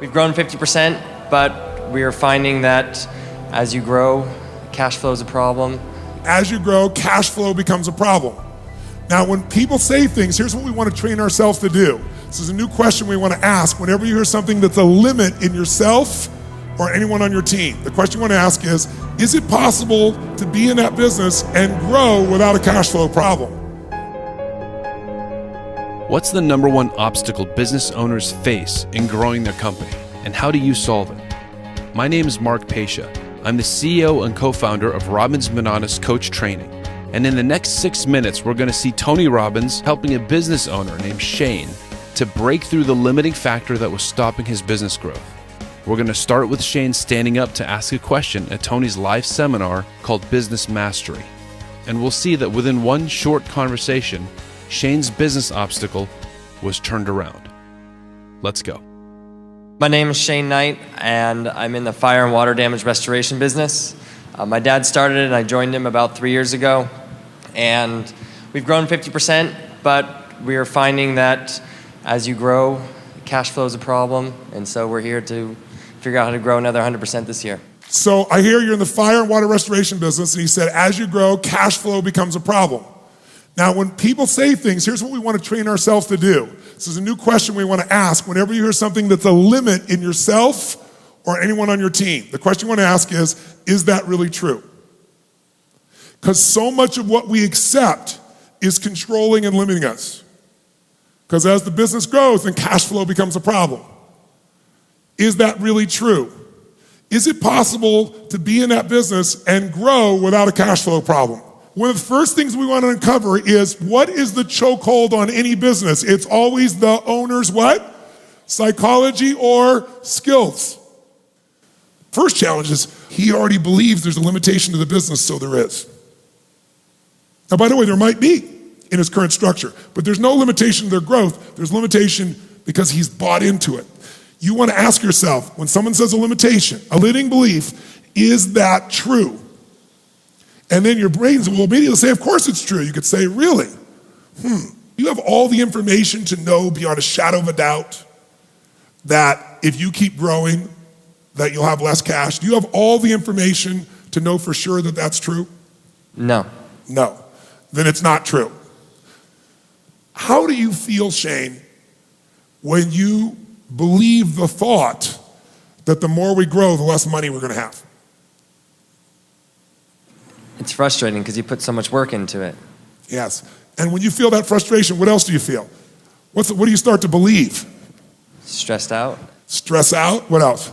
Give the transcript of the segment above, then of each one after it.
We've grown 50%, but we are finding that as you grow, cash flow is a problem. As you grow, cash flow becomes a problem. Now, when people say things, here's what we want to train ourselves to do. This is a new question we want to ask whenever you hear something that's a limit in yourself or anyone on your team. The question you want to ask is it possible to be in that business and grow without a cash flow problem? What's the number one obstacle business owners face in growing their company, and how do you solve it? My name is Mark Pasha. I'm the CEO and co-founder of Robbins Monotonous Coach Training. And in the next 6 minutes, we're going to see Tony Robbins helping a business owner named Shane to break through the limiting factor that was stopping his business growth. We're going to start with Shane standing up to ask a question at Tony's live seminar called Business Mastery. And we'll see that within one short conversation, Shane's business obstacle was turned around. Let's go. My name is Shane Knight, and I'm in the fire and water damage restoration business. My dad started it, and I joined him about 3 years ago. And we've grown 50%, but we are finding that as you grow, cash flow is a problem. And so we're here to figure out how to grow another 100% this year. So I hear you're in the fire and water restoration business, and he said, as you grow, cash flow becomes a problem. Now, when people say things, here's what we want to train ourselves to do. This is a new question we want to ask whenever you hear something that's a limit in yourself or anyone on your team. The question you want to ask is that really true? Because so much of what we accept is controlling and limiting us. Because as the business grows, then cash flow becomes a problem. Is that really true? Is it possible to be in that business and grow without a cash flow problem? One of the first things we want to uncover is what is the chokehold on any business? It's always the owner's what? Psychology or skills. First challenge is he already believes there's a limitation to the business, so there is. Now, by the way, there might be in his current structure, but there's no limitation to their growth. There's limitation because he's bought into it. You want to ask yourself, when someone says a limitation, a limiting belief, is that true? And then your brains will immediately say, of course it's true. You could say, really? You have all the information to know beyond a shadow of a doubt that if you keep growing, that you'll have less cash. Do you have all the information to know for sure that that's true? No. No. Then it's not true. How do you feel, Shane, when you believe the thought that the more we grow, the less money we're going to have? It's frustrating because you put so much work into it. Yes. And when you feel that frustration, what else do you feel? What do you start to believe? Stressed out. Stress out? What else?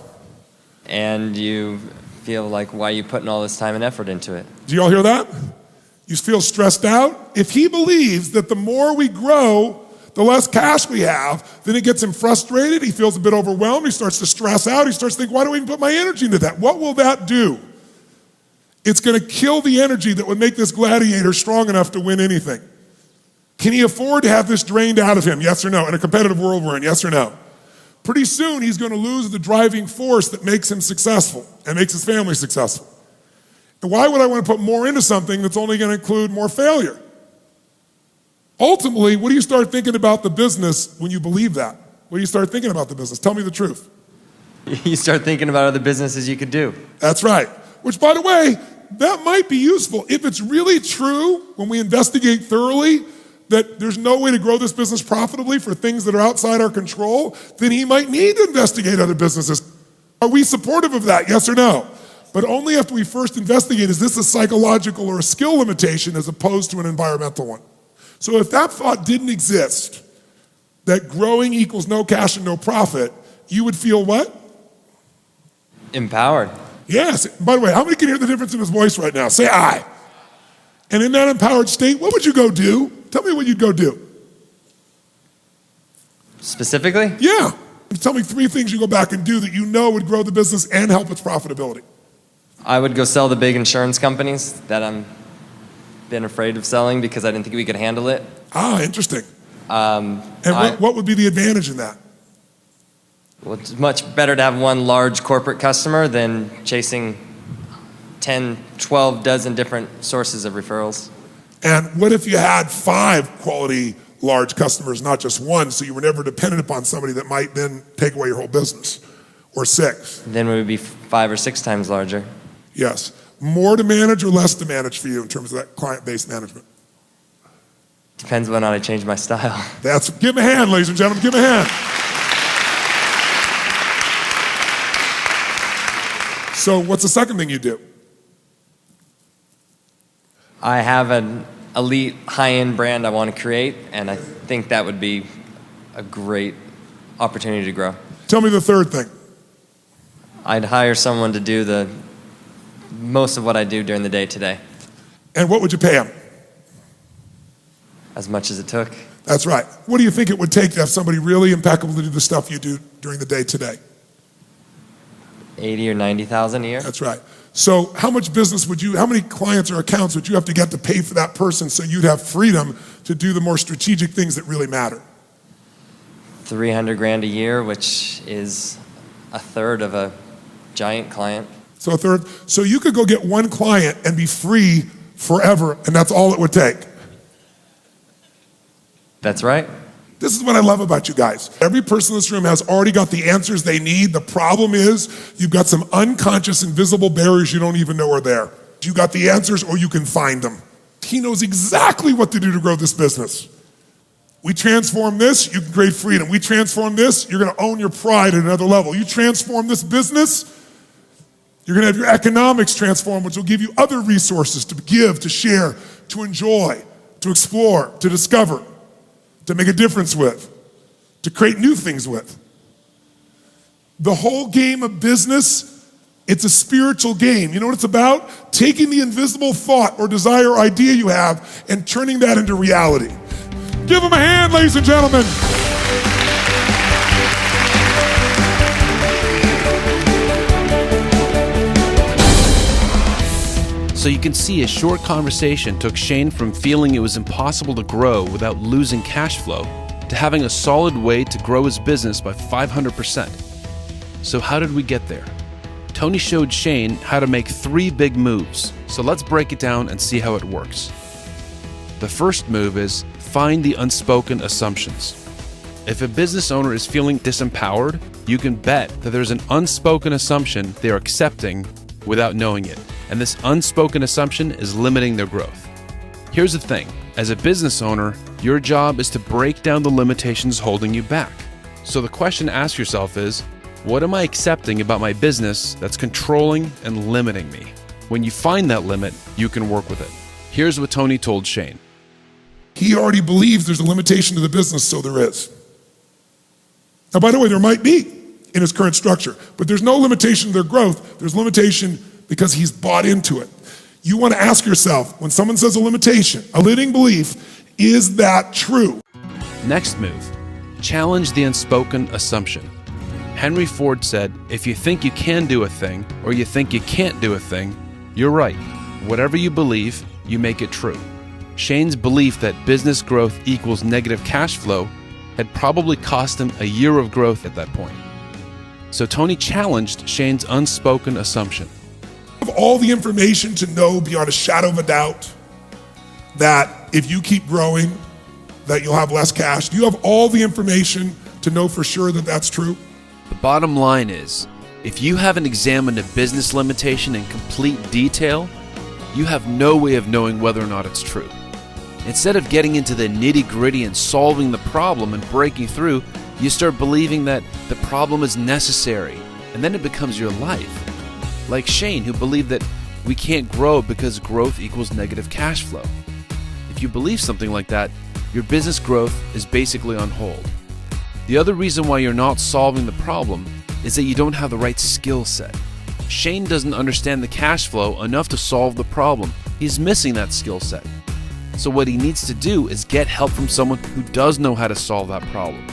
And you feel like, why are you putting all this time and effort into it? Do you all hear that? You feel stressed out? If he believes that the more we grow, the less cash we have, then it gets him frustrated. He feels a bit overwhelmed. He starts to stress out. He starts to think, why do I even put my energy into that? What will that do? It's going to kill the energy that would make this gladiator strong enough to win anything. Can he afford to have this drained out of him? Yes or no? In a competitive world we're in, yes or no? Pretty soon he's going to lose the driving force that makes him successful and makes his family successful. And why would I want to put more into something that's only going to include more failure? Ultimately, what do you start thinking about the business when you believe that? What do you start thinking about the business? Tell me the truth. You start thinking about other businesses you could do. That's right. Which, by the way, that might be useful. If it's really true, when we investigate thoroughly, that there's no way to grow this business profitably for things that are outside our control, then he might need to investigate other businesses. Are we supportive of that, yes or no? But only after we first investigate, is this a psychological or a skill limitation as opposed to an environmental one? So if that thought didn't exist, that growing equals no cash and no profit, you would feel what? Empowered. Yes. By the way, how many can hear the difference in his voice right now? Say aye. And in that empowered state, what would you go do? Tell me what you'd go do. Specifically? Yeah. Tell me 3 things you go back and do that you know would grow the business and help its profitability. I would go sell the big insurance companies that I'm been afraid of selling because I didn't think we could handle it. Ah, interesting. What would be the advantage in that? Well, it's much better to have one large corporate customer than chasing 10, 12 dozen different sources of referrals. And what if you had 5 quality large customers, not just one, so you were never dependent upon somebody that might then take away your whole business? or 6? Then we would be 5 or 6 times larger. Yes. More to manage or less to manage for you in terms of that client-based management? Depends whether or not I change my style. Give him a hand, ladies and gentlemen, give him a hand. So what's the second thing you do? I have an elite high-end brand I want to create, and I think that would be a great opportunity to grow. Tell me the third thing. I'd hire someone to do the most of what I do during the day today. And what would you pay him? As much as it took. That's right. What do you think it would take to have somebody really impeccable to do the stuff you do during the day today? 80 or 90,000 a year. That's right. So how much business how many clients or accounts would you have to get to pay for that person so you'd have freedom to do the more strategic things that really matter? 300 grand a year, which is a third of a giant client. So a third. So you could go get one client and be free forever, and that's all it would take. That's right. This is what I love about you guys. Every person in this room has already got the answers they need. The problem is you've got some unconscious, invisible barriers you don't even know are there. You got the answers or you can find them. He knows exactly what to do to grow this business. We transform this, you can create freedom. We transform this, you're gonna own your pride at another level. You transform this business, you're gonna have your economics transformed, which will give you other resources to give, to share, to enjoy, to explore, to discover, to make a difference with, to create new things with. The whole game of business, it's a spiritual game. You know what it's about? Taking the invisible thought or desire or idea you have and turning that into reality. Give them a hand, ladies and gentlemen. So you can see a short conversation took Shane from feeling it was impossible to grow without losing cash flow to having a solid way to grow his business by 500%. So how did we get there? Tony showed Shane how to make 3 big moves. So let's break it down and see how it works. The first move is find the unspoken assumptions. If a business owner is feeling disempowered, you can bet that there's an unspoken assumption they're accepting without knowing it. And this unspoken assumption is limiting their growth. Here's the thing. As a business owner, your job is to break down the limitations holding you back. So the question to ask yourself is, what am I accepting about my business that's controlling and limiting me? When you find that limit, you can work with it. Here's what Tony told Shane. He already believes there's a limitation to the business, so there is. Now, by the way, there might be in his current structure, but there's no limitation to their growth. There's limitation because he's bought into it. You want to ask yourself, when someone says a limitation, a limiting belief, is that true? Next move, challenge the unspoken assumption. Henry Ford said, if you think you can do a thing or you think you can't do a thing, you're right. Whatever you believe, you make it true. Shane's belief that business growth equals negative cash flow had probably cost him a year of growth at that point. So Tony challenged Shane's unspoken assumption. Have all the information to know beyond a shadow of a doubt that if you keep growing, that you'll have less cash? Do you have all the information to know for sure that that's true? The bottom line is, if you haven't examined a business limitation in complete detail, you have no way of knowing whether or not it's true. Instead of getting into the nitty-gritty and solving the problem and breaking through, you start believing that the problem is necessary, and then it becomes your life. Like Shane, who believed that we can't grow because growth equals negative cash flow. If you believe something like that, your business growth is basically on hold. The other reason why you're not solving the problem is that you don't have the right skill set. Shane doesn't understand the cash flow enough to solve the problem. He's missing that skill set. So what he needs to do is get help from someone who does know how to solve that problem.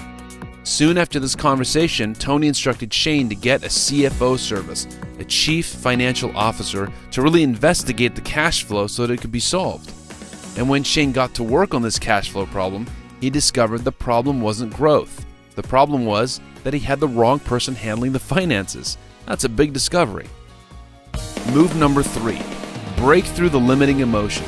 Soon after this conversation, Tony instructed Shane to get a CFO service, a Chief Financial Officer, to really investigate the cash flow so that it could be solved. And when Shane got to work on this cash flow problem, he discovered the problem wasn't growth. The problem was that he had the wrong person handling the finances. That's a big discovery. Move number 3, break through the limiting emotion.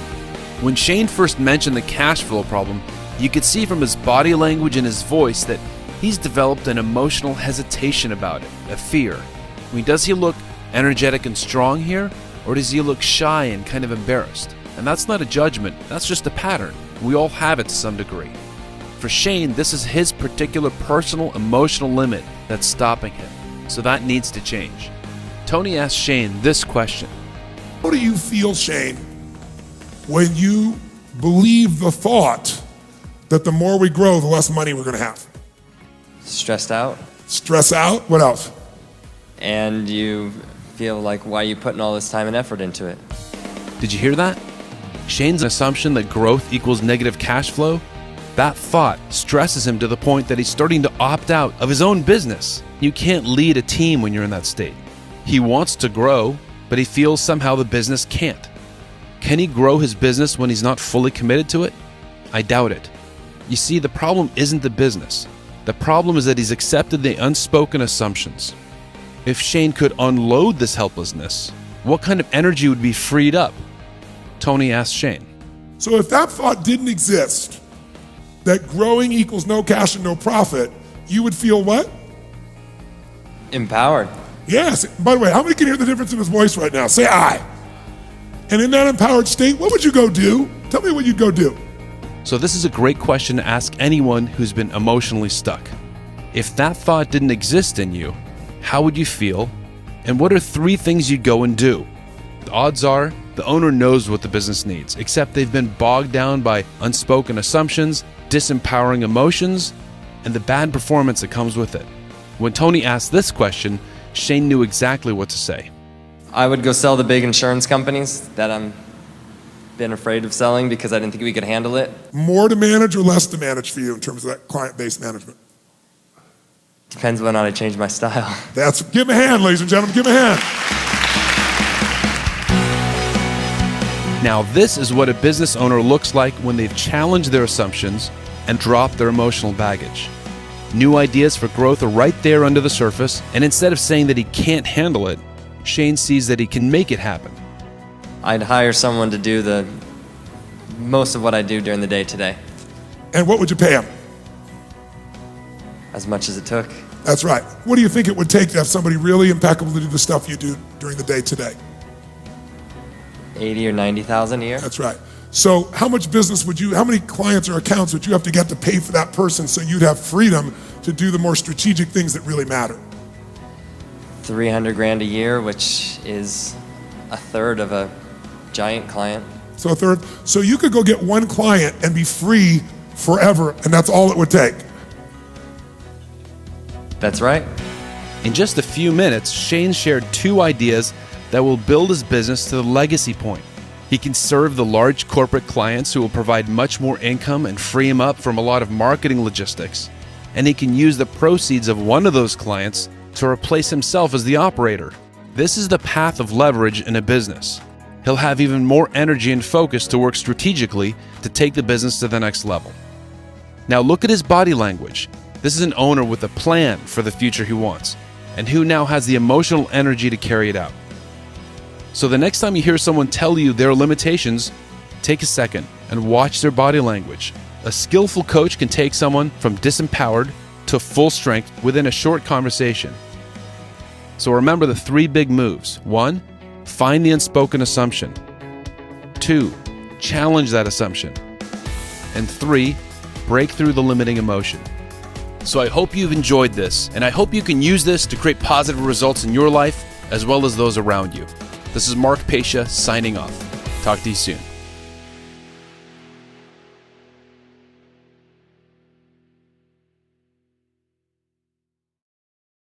When Shane first mentioned the cash flow problem, you could see from his body language and his voice that He's developed an emotional hesitation about it, a fear. I mean, does he look energetic and strong here, or does he look shy and kind of embarrassed? And that's not a judgment, that's just a pattern. We all have it to some degree. For Shane, this is his particular personal emotional limit that's stopping him. So that needs to change. Tony asked Shane this question. How do you feel, Shane, when you believe the thought that the more we grow, the less money we're gonna have? Stressed out. Stress out? What else? And you feel like, why are you putting all this time and effort into it? Did you hear that? Shane's assumption that growth equals negative cash flow, that thought stresses him to the point that he's starting to opt out of his own business. You can't lead a team when you're in that state. He wants to grow, but he feels somehow the business can't. Can he grow his business when he's not fully committed to it? I doubt it. You see, the problem isn't the business. The problem is that he's accepted the unspoken assumptions. If Shane could unload this helplessness, what kind of energy would be freed up? Tony asked Shane. So if that thought didn't exist, that growing equals no cash and no profit, you would feel what? Empowered. Yes. By the way, how many can hear the difference in his voice right now? Say I. And in that empowered state, what would you go do? Tell me what you'd go do. So this is a great question to ask anyone who's been emotionally stuck. If that thought didn't exist in you, how would you feel? And what are 3 things you'd go and do? The odds are the owner knows what the business needs, except they've been bogged down by unspoken assumptions, disempowering emotions, and the bad performance that comes with it. When Tony asked this question, Shane knew exactly what to say. I would go sell the big insurance companies that I'm been afraid of selling because I didn't think we could handle it. More to manage or less to manage for you in terms of that client-based management? Depends whether or not I change my style. Give him a hand, ladies and gentlemen, give him a hand. Now, this is what a business owner looks like when they've challenged their assumptions and dropped their emotional baggage. New ideas for growth are right there under the surface, and instead of saying that he can't handle it, Shane sees that he can make it happen. I'd hire someone to do the most of what I do during the day today. And what would you pay him? As much as it took. That's right. What do you think it would take to have somebody really impeccable to do the stuff you do during the day today? 80 or 90,000 a year. That's right. So how much business how many clients or accounts would you have to get to pay for that person so you'd have freedom to do the more strategic things that really matter? 300 grand a year, which is a third of a giant client. So a third. So you could go get one client and be free forever, and that's all it would take. That's right. In just a few minutes, Shane shared 2 ideas that will build his business to the legacy point. He can serve the large corporate clients who will provide much more income and free him up from a lot of marketing logistics. And he can use the proceeds of one of those clients to replace himself as the operator. This is the path of leverage in a business. He'll have even more energy and focus to work strategically to take the business to the next level. Now look at his body language. This is an owner with a plan for the future he wants, and who now has the emotional energy to carry it out. So the next time you hear someone tell you their limitations, take a second and watch their body language. A skillful coach can take someone from disempowered to full strength within a short conversation. So remember the 3 big moves. 1, find the unspoken assumption. 2, challenge that assumption. And 3, break through the limiting emotion. So I hope you've enjoyed this, and I hope you can use this to create positive results in your life as well as those around you. This is Mark Pescia signing off. Talk to you soon.